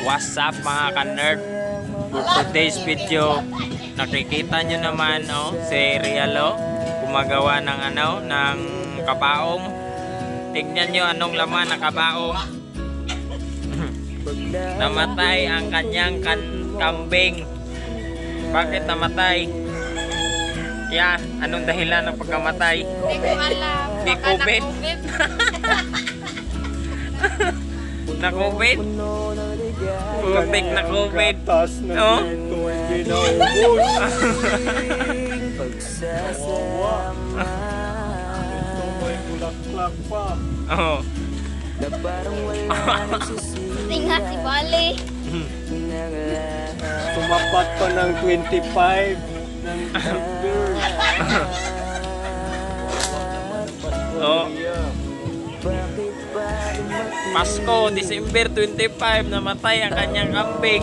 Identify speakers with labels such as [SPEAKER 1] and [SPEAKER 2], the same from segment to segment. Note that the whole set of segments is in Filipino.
[SPEAKER 1] What's up mga ka-nerd? For today's video, nakikita nyo naman si Rialo gumagawa ng ng kabaong. Tignan nyo anong laman ng kabaong. Namatay ang kanyang kambing. Bakit namatay? Anong dahilan ng pagkamatay?
[SPEAKER 2] Hindi ko alam.
[SPEAKER 1] Di COVID? Na COVID? Putik na COVID. No?
[SPEAKER 3] Hindi naubos. Ito may bulaklak pa.
[SPEAKER 1] Oh.
[SPEAKER 2] Tinga si Bali.
[SPEAKER 3] Tumapat pa ng 25 ng December.
[SPEAKER 1] Oh. Pasko, December 25, namatay ang kanyang kambing.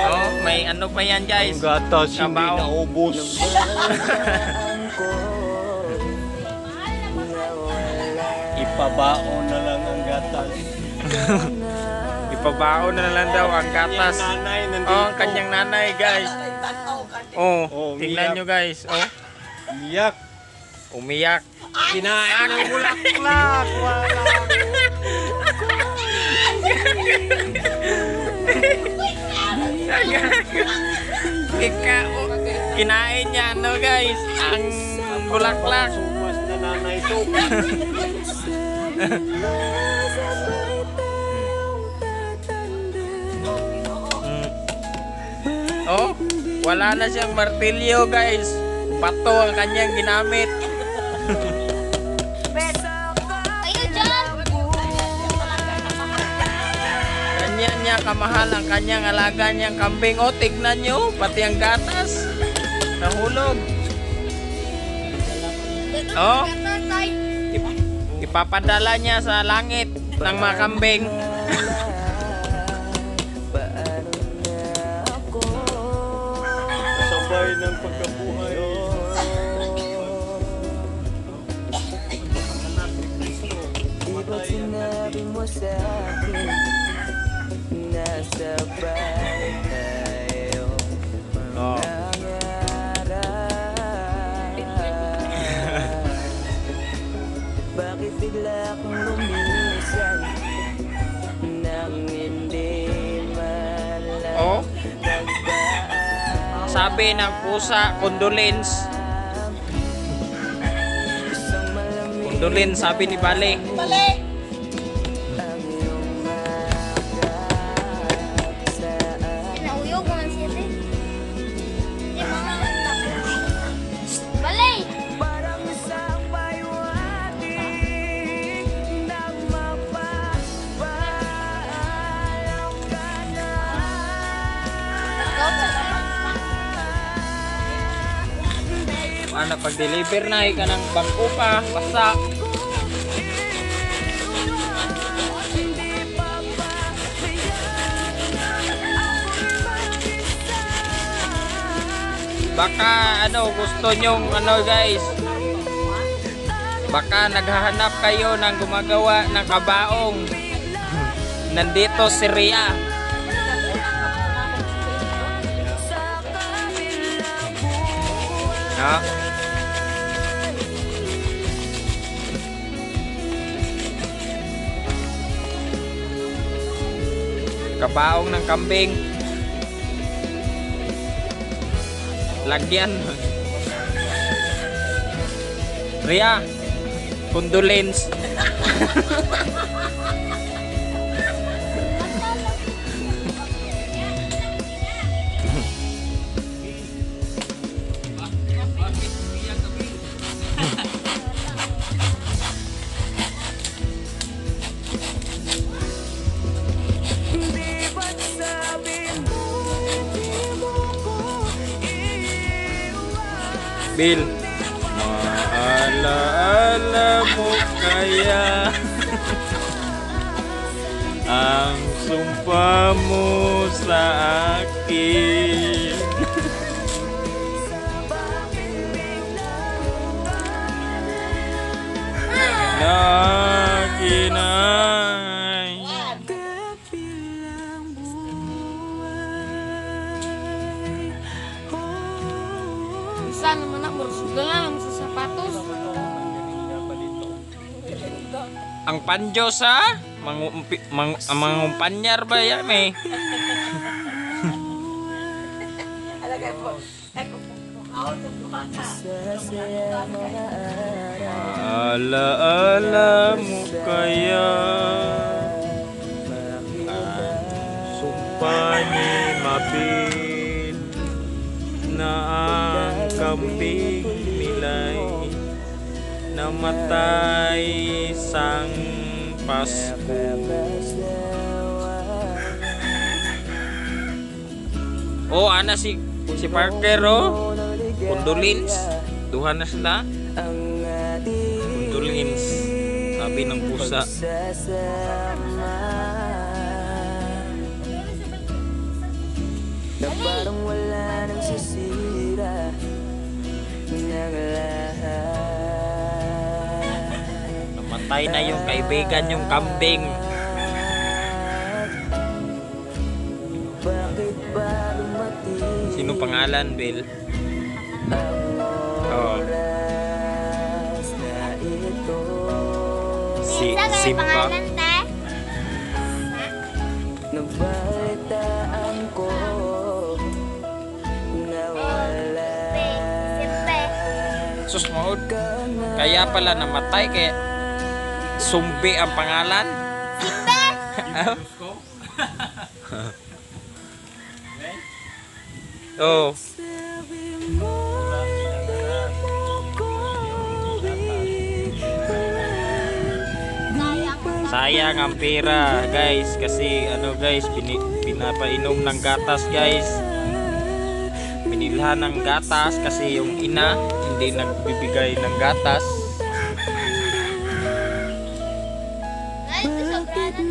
[SPEAKER 1] Oh, may ano pa yan guys?
[SPEAKER 3] Ang gatas hindi
[SPEAKER 1] Kabaong.
[SPEAKER 3] naubos. Ipabaon na lang ang gatas.
[SPEAKER 1] Ipabaon na lang daw ang gatas.
[SPEAKER 3] Nanay nandito.
[SPEAKER 1] Oh, ang kanyang nanay guys. Oh,
[SPEAKER 3] Oh,
[SPEAKER 1] tingnan
[SPEAKER 3] umiyak.
[SPEAKER 1] nyo guys. Oh,
[SPEAKER 3] Iyak.
[SPEAKER 1] umiyak.
[SPEAKER 3] Kinain ng bulaklak. Wala.
[SPEAKER 1] Kinain niya guys, ang bulaklak.
[SPEAKER 3] Sumas na nanay to.
[SPEAKER 1] Oh, wala na siyang martilyo guys. Bato ang kanyang ginamit.
[SPEAKER 2] Ayun dyan.
[SPEAKER 1] Kanya niya kamahal ang kanyang alaga niyang kambing. Oh, tignan nyo, pati ang gatas. Nahulog. Oh, ipapadala niya sa langit ng mga kambing.
[SPEAKER 3] Sabay ng pagkabuhay.
[SPEAKER 4] Ba't sinabi mo sa akin nasa bahay tayo
[SPEAKER 1] Oh.
[SPEAKER 4] Bakit bigla kang lumisan nang hindi malam
[SPEAKER 1] Oh, sabi ng pusa, condolence.
[SPEAKER 4] Isang malamig
[SPEAKER 1] Condolence, sabi ni Bale.
[SPEAKER 4] ang iyong magkakap sa akin
[SPEAKER 2] Nauyog mo siya din. Hindi mga Bali.
[SPEAKER 4] Parang isang paywati nang mapapaalam ka na.
[SPEAKER 1] Ano, pag-deliver na ka ng bangko pa, basta. Baka gusto nyong guys, baka naghahanap kayo ng gumagawa ng kabaong. Nandito si Ria. No? Kabaong ng kambing. Lagyan. Ria, condolence.
[SPEAKER 4] Di ba't sabi mo di mo ko iiwan?
[SPEAKER 1] Bill, maalaala mo kaya ang sumpa mo sa akin.
[SPEAKER 4] Bakit bigla
[SPEAKER 1] Inay.
[SPEAKER 4] Kabilang buhay. Oh,
[SPEAKER 2] Saan naman na, mursugal na lang sa sapatos.
[SPEAKER 1] Ang panjos ha? Mangumpanyar ba yan eh? Alaala mo kaya sumpa ni Mabel na ang kambing nila'y namatay sang Pasko. Oh, ana si Parker oh. Condolence. Duha na sila. Condolence. Sabi ng pusa.
[SPEAKER 4] Na parang wala nang sisira ng lahat.
[SPEAKER 1] Namatay na yung kaibigan yung kambing.
[SPEAKER 4] Bakit ba dumating
[SPEAKER 1] Sino pangalan, Bill? Oh,
[SPEAKER 4] oras na ito?
[SPEAKER 1] si
[SPEAKER 2] Isa, ganun
[SPEAKER 1] Simba.
[SPEAKER 2] pangalan, te.
[SPEAKER 4] Nabalitaan ko na wala
[SPEAKER 2] Simpe.
[SPEAKER 1] Sus maod. Kaya pala namatay kaya Sumbi ang pangalan. Oh. Sayang ang pera, guys, kasi ano guys, pinapainom ng gatas, guys. Binilhan ng gatas kasi yung ina hindi nagbibigay ng gatas.
[SPEAKER 2] Guys, sobrang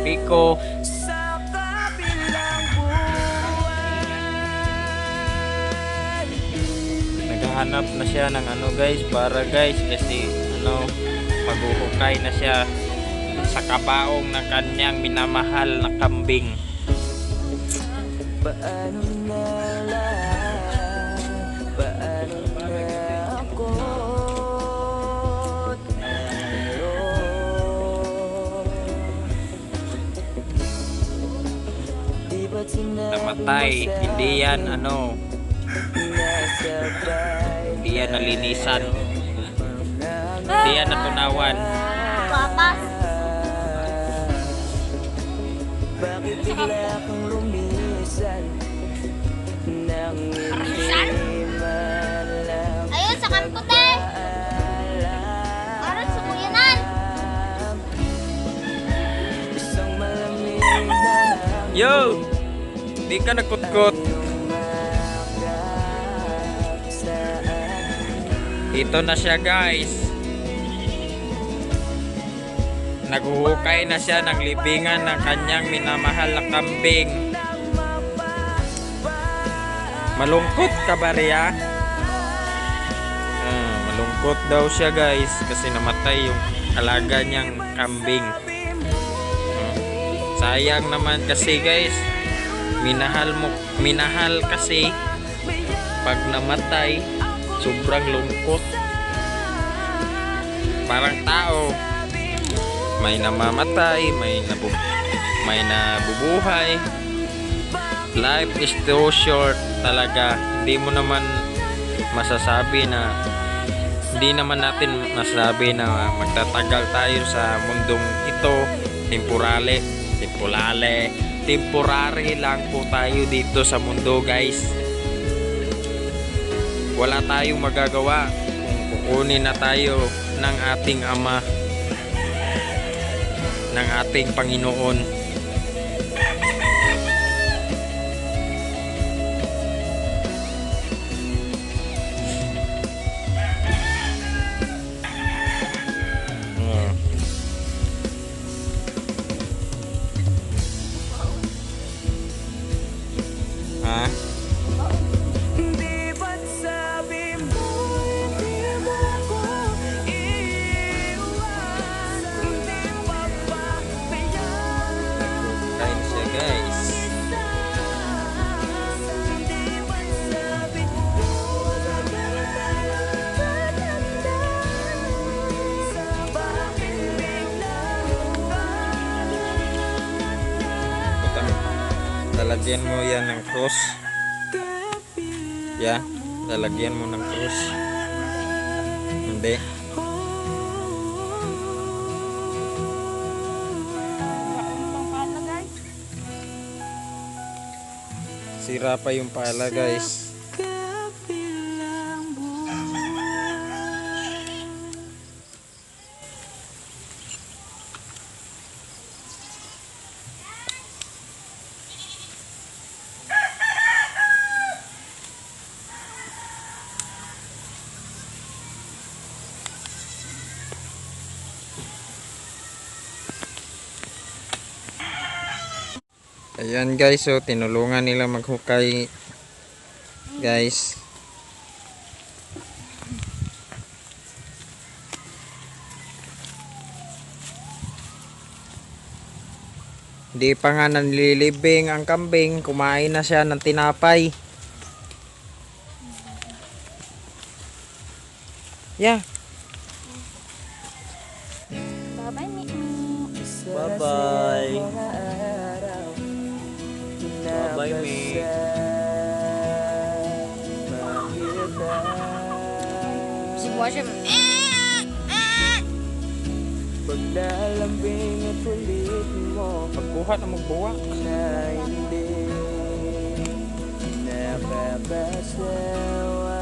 [SPEAKER 1] Pico.
[SPEAKER 4] sa kabilang buhay.
[SPEAKER 1] Naghahanap na siya ng ano guys, para guys kasi ano maghuhukay na siya sa kabaong ng kanyang minamahal na kambing.
[SPEAKER 4] Paano na lang? Paano na ako? Di ba't sinabi
[SPEAKER 1] Namatay,
[SPEAKER 4] mo sa
[SPEAKER 1] hindi yan ano,
[SPEAKER 4] nasabay
[SPEAKER 1] hindi yan nalinisan, hindi yan natunawan.
[SPEAKER 2] papas.
[SPEAKER 4] Bakit bigla kang lumisan nang hindi man lang
[SPEAKER 2] Ayun, sa kampo, te. Parang sumuyanan.
[SPEAKER 4] isang malamig na hangin
[SPEAKER 1] Yo! Di ka nagkutkot.
[SPEAKER 4] umakyat sa akin.
[SPEAKER 1] Ito na siya guys. Naghuhukay na siya ng libingan ng kanyang minamahal na kambing. Malungkot ka ba, Rhea? Malungkot daw siya guys kasi namatay yung alaga niyang kambing. Sayang naman kasi guys, minahal kasi pag namatay sobrang lungkot. Parang tao, may namamatay, may nabubuhay. Life is too short talaga. Hindi mo naman masasabi na, hindi naman natin masasabi na magtatagal tayo sa mundong ito. Temporary lang po tayo dito sa mundo guys. Wala tayong magagawa kung kukunin na tayo ng ating Ama, ng ating Panginoon. Ha?
[SPEAKER 4] Di ba't sabi mo
[SPEAKER 1] lalagyan mo yan ng cross. Yeah, lalagyan mo ng cross. Hindi. Sira pa yung pala, guys. Ayan guys, so tinulungan nila maghukay guys. Hindi pa nga nanlilibing ang kambing, kumain na siya ng tinapay. Yeah.
[SPEAKER 2] Bye-bye, Mi.
[SPEAKER 3] Bye-bye. Bye-bye, Mi.
[SPEAKER 2] Si Bossem.
[SPEAKER 4] Paglalambing at ulit mo
[SPEAKER 1] Pagbuhat na magbuwa.
[SPEAKER 4] na hindi nakakasawa.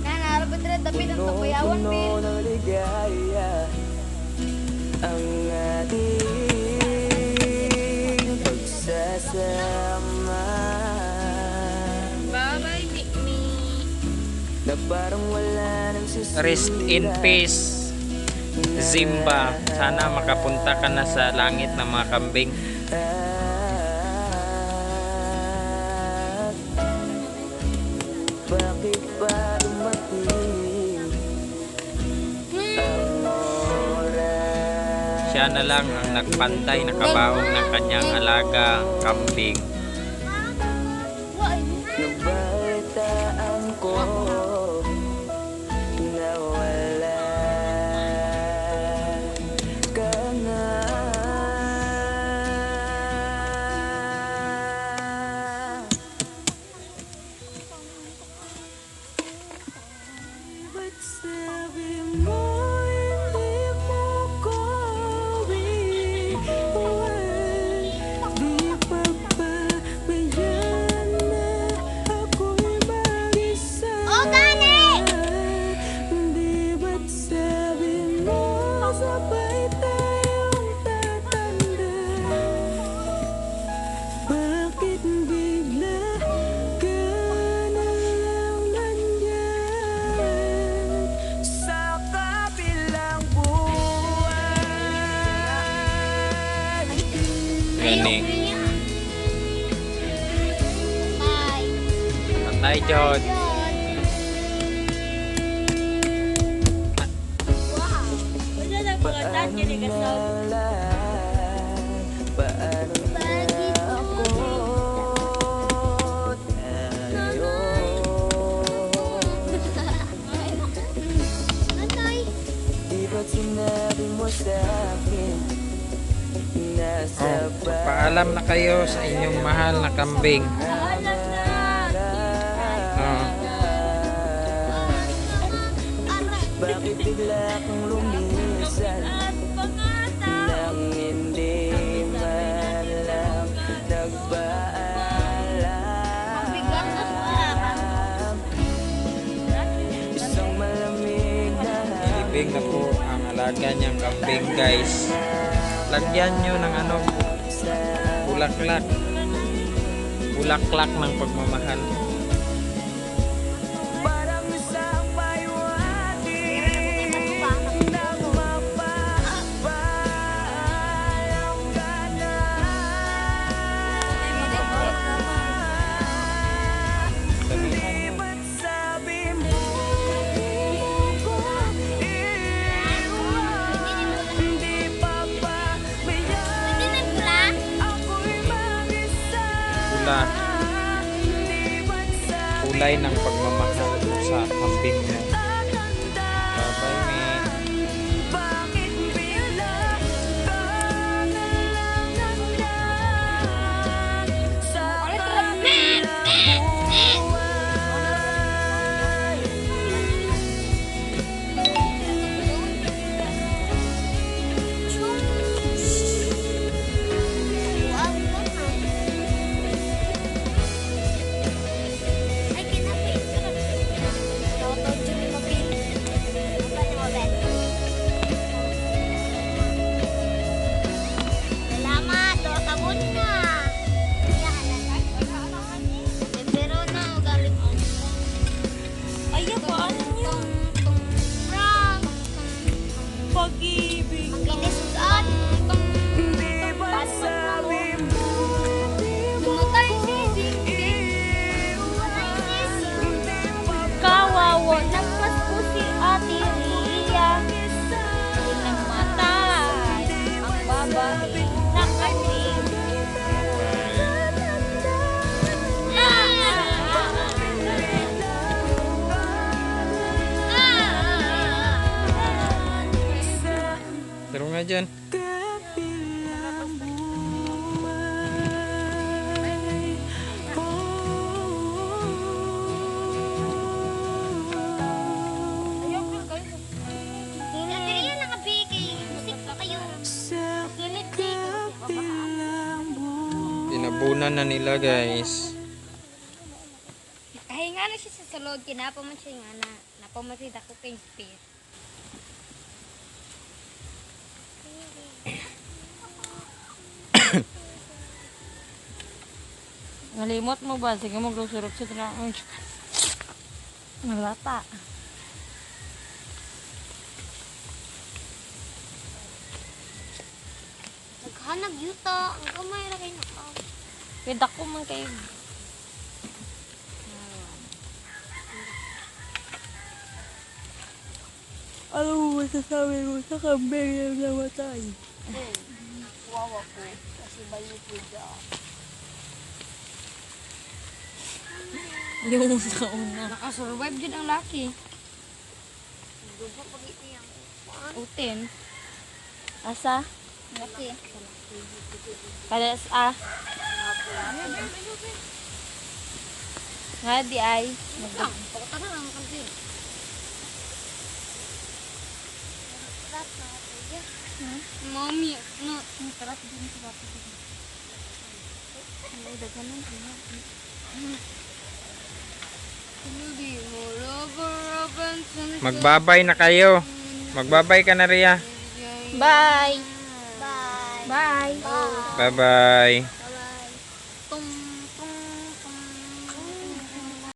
[SPEAKER 2] Kana, rabot rin dapit ang tapayawan, Pin.
[SPEAKER 4] Puno ng ligaya ang ating pagsasama
[SPEAKER 2] Bye-bye, Mi.
[SPEAKER 4] na parang wala nang sisira.
[SPEAKER 1] Rest in peace, Zimba. Sana makapunta ka na sa langit ng mga kambing.
[SPEAKER 4] Bakit ba dumating ang oras?
[SPEAKER 1] Siya na lang ang nagpantay, nakabaong ng kanyang alaga kambing.
[SPEAKER 4] Nabalitaan ko na wala ka na. Ba't sabi mo hindi mo ko iwan? Di pa ba bayan na ako'y mag-isa?
[SPEAKER 2] Oh, gani!
[SPEAKER 4] Di ba't sabi mo sabay tayong tatanda? Bakit bigla ka na lang nandyan sa kabilang buwan?
[SPEAKER 1] Gani.
[SPEAKER 2] Bye.
[SPEAKER 1] Patay, Jod.
[SPEAKER 2] John. Wow. Wala na mga tanya ni kasal.
[SPEAKER 4] Paano na ako tayo?
[SPEAKER 2] Nanay.
[SPEAKER 4] Di ba't sinabi mo sa'kin nasa
[SPEAKER 1] Paalam na kayo sa inyong mahal na kambing.
[SPEAKER 2] Alam na.
[SPEAKER 1] Oh.
[SPEAKER 4] bakit bigla kang lumisan
[SPEAKER 2] At pangataw.
[SPEAKER 4] nang hindi man lang
[SPEAKER 2] Biglang
[SPEAKER 4] nagpaalam? Isang malamig na
[SPEAKER 1] Ilibing na po ang alaga niyang kambing, guys. Lagyan nyo ng ano, bulaklak. Bulaklak ng pagmamahal.
[SPEAKER 4] parang isang pahiwatig na mapapaalam ka na. Di ba't sabi mo ko iwan? Di pa ba bayan ako'y mag-isa?
[SPEAKER 1] Pula.
[SPEAKER 4] Di ba't sabi
[SPEAKER 1] Kulay ng pagmamahal sa kambing mo. Bye-bye, Mi.
[SPEAKER 4] bakit bigla ka na lang nandyan?
[SPEAKER 1] dyan.
[SPEAKER 4] kabilang buhay.
[SPEAKER 2] Dati yan nakabigay. Musik pa kayo.
[SPEAKER 4] Sa
[SPEAKER 2] Limit dito.
[SPEAKER 4] kabilang buhay.
[SPEAKER 1] Tinabunan na nila guys.
[SPEAKER 2] Kahit nga na siya sa sulod, kinapa man siya nga na. Napamatid ako kay Speed.
[SPEAKER 5] Nalimot mo ba? Sige mo, glusurot sa tinakong. Nalata.
[SPEAKER 2] Naghanap yuta. Ang kamay na kayo naka.
[SPEAKER 5] Pwede ko man kayo. Ano mo masasabi mo sa kambing yung namatay?
[SPEAKER 2] Wawa ko. Kasi bayo po dyan.
[SPEAKER 5] Yung sa una.
[SPEAKER 2] Nakasurvive din ang laki. Dugo pag ito yung
[SPEAKER 5] Utin. Asa?
[SPEAKER 2] laki.
[SPEAKER 5] Kadas nga di ay.
[SPEAKER 2] Pakita na lang kasi. Mami, no. Sarap din sarap din. Ay, daganan din. Hindi mo lover
[SPEAKER 1] Magbabay na kayo. Magbabay ka na Ria.
[SPEAKER 5] Bye!
[SPEAKER 2] Bye.
[SPEAKER 5] Bye!
[SPEAKER 1] Bye-bye.